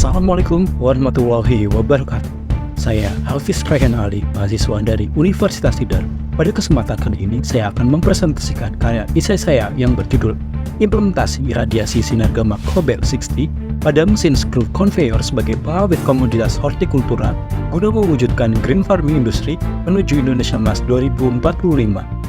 Assalamualaikum warahmatullahi wabarakatuh. Saya Hafiz Rayhan Ali, mahasiswa dari Universitas Tidar. Pada kesempatan kali ini, saya akan mempresentasikan karya esai saya yang berjudul Implementasi Iradiasi Sinar Gamma Cobalt 60 pada mesin screw conveyor sebagai pengawet komoditas hortikultura guna mewujudkan green farming industry menuju Indonesia Emas 2045.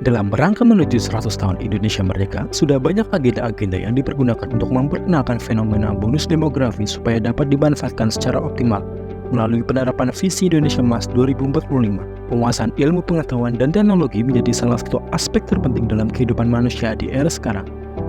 Dalam rangka menuju 100 tahun Indonesia Merdeka, sudah banyak agenda-agenda yang dipergunakan untuk memperkenalkan fenomena bonus demografi supaya dapat dimanfaatkan secara optimal melalui penerapan visi Indonesia Emas 2045. Penguasaan ilmu pengetahuan dan teknologi menjadi salah satu aspek terpenting dalam kehidupan manusia di era sekarang.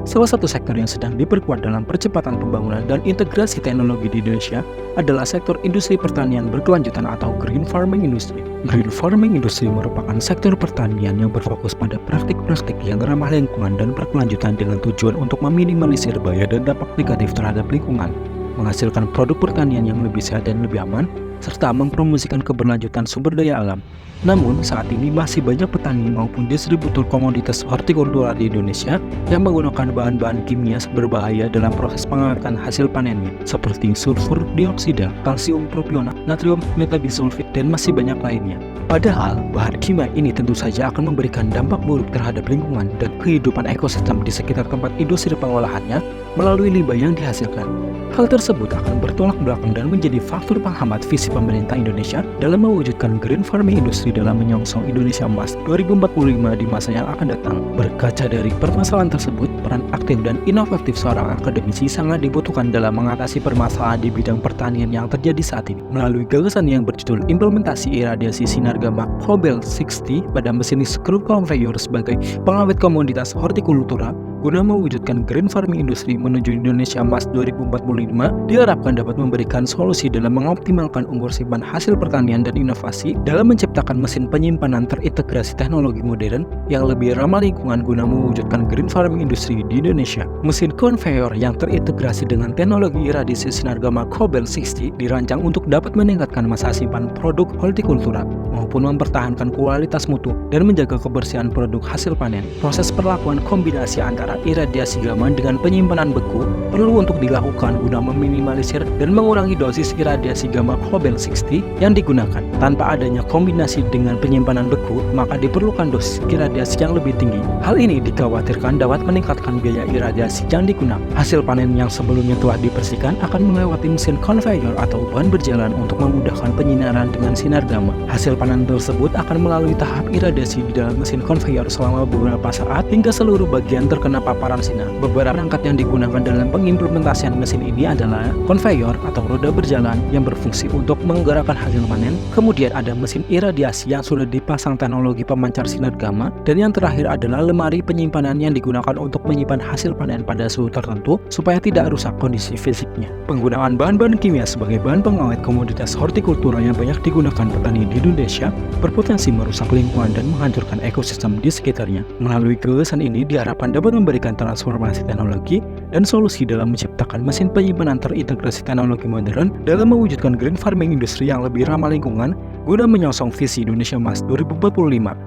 Salah satu sektor yang sedang diperkuat dalam percepatan pembangunan dan integrasi teknologi di Indonesia adalah sektor industri pertanian berkelanjutan atau green farming industry. Green farming industry merupakan sektor pertanian yang berfokus pada praktik-praktik yang ramah lingkungan dan berkelanjutan dengan tujuan untuk meminimalisir bahaya dan dampak negatif terhadap lingkungan, menghasilkan produk pertanian yang lebih sehat dan lebih aman, serta mempromosikan keberlanjutan sumber daya alam. Namun, saat ini masih banyak petani maupun distributor komoditas hortikultura di Indonesia yang menggunakan bahan-bahan kimia berbahaya dalam proses pengawetan hasil panennya, seperti sulfur dioksida, kalsium propionat, natrium metabisulfit, dan masih banyak lainnya. Padahal, bahan kimia ini tentu saja akan memberikan dampak buruk terhadap lingkungan dan kehidupan ekosistem di sekitar tempat industri pengolahannya melalui limbah yang dihasilkan. Hal tersebut akan bertolak belakang dan menjadi faktor penghambat visi pemerintah Indonesia dalam mewujudkan green farming industry dalam menyongsong Indonesia Emas 2045 di masa yang akan datang. Berkaca dari permasalahan tersebut, peran aktif dan inovatif seorang akademisi sangat dibutuhkan dalam mengatasi permasalahan di bidang pertanian yang terjadi saat ini. Melalui gagasan yang berjudul Implementasi Iradiasi Sinar Gamma Cobalt 60 pada mesin screw conveyor sebagai pengawet komoditas hortikultura, guna mewujudkan green farming industry menuju Indonesia Emas 2045 diharapkan dapat memberikan solusi dalam mengoptimalkan umur simpan hasil pertanian dan inovasi dalam menciptakan mesin penyimpanan terintegrasi teknologi modern yang lebih ramah lingkungan guna mewujudkan green farming industry di Indonesia. Mesin conveyor yang terintegrasi dengan teknologi iradiasi sinar gamma Cobalt 60 dirancang untuk dapat meningkatkan masa simpan produk hortikultura maupun mempertahankan kualitas mutu dan menjaga kebersihan produk hasil panen. Proses perlakuan kombinasi antara iradiasi gamma dengan penyimpanan beku perlu untuk dilakukan guna meminimalisir dan mengurangi dosis iradiasi gamma Cobalt 60 yang digunakan. Tanpa adanya kombinasi dengan penyimpanan beku, maka diperlukan dosis iradiasi yang lebih tinggi. Hal ini dikhawatirkan dapat meningkatkan biaya iradiasi yang digunakan. Hasil panen yang sebelumnya telah dibersihkan akan melewati mesin conveyor atau ban berjalan untuk memudahkan penyinaran dengan sinar gamma. Hasil panen tersebut akan melalui tahap iradiasi di dalam mesin conveyor selama beberapa saat hingga seluruh bagian terkena paparan sinar. Beberapa perangkat yang digunakan dalam pengimplementasian mesin ini adalah conveyor atau roda berjalan yang berfungsi untuk menggerakkan hasil panen, kemudian ada mesin iradiasi yang sudah dipasang teknologi pemancar sinar gamma, dan yang terakhir adalah lemari penyimpanan yang digunakan untuk menyimpan hasil panen pada suhu tertentu supaya tidak rusak kondisi fisiknya. Penggunaan bahan-bahan kimia sebagai bahan pengawet komoditas hortikultura yang banyak digunakan petani di Indonesia berpotensi merusak lingkungan dan menghancurkan ekosistem di sekitarnya. Melalui gagasan ini diharapkan dapat memberikan transformasi teknologi dan solusi dalam menciptakan mesin penyimpanan terintegrasi teknologi modern dalam mewujudkan green farming industry yang lebih ramah lingkungan guna menyongsong visi Indonesia Emas 2045.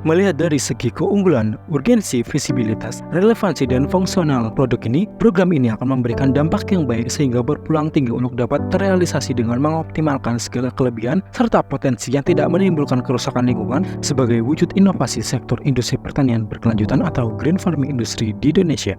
Melihat dari segi keunggulan, urgensi, visibilitas, relevansi, dan fungsional produk ini, program ini akan memberikan dampak yang baik sehingga berpeluang tinggi untuk dapat terrealisasi dengan mengoptimalkan segala kelebihan serta potensi yang tidak menimbulkan kerusakan lingkungan sebagai wujud inovasi sektor industri pertanian berkelanjutan atau green farming industry di Indonesia.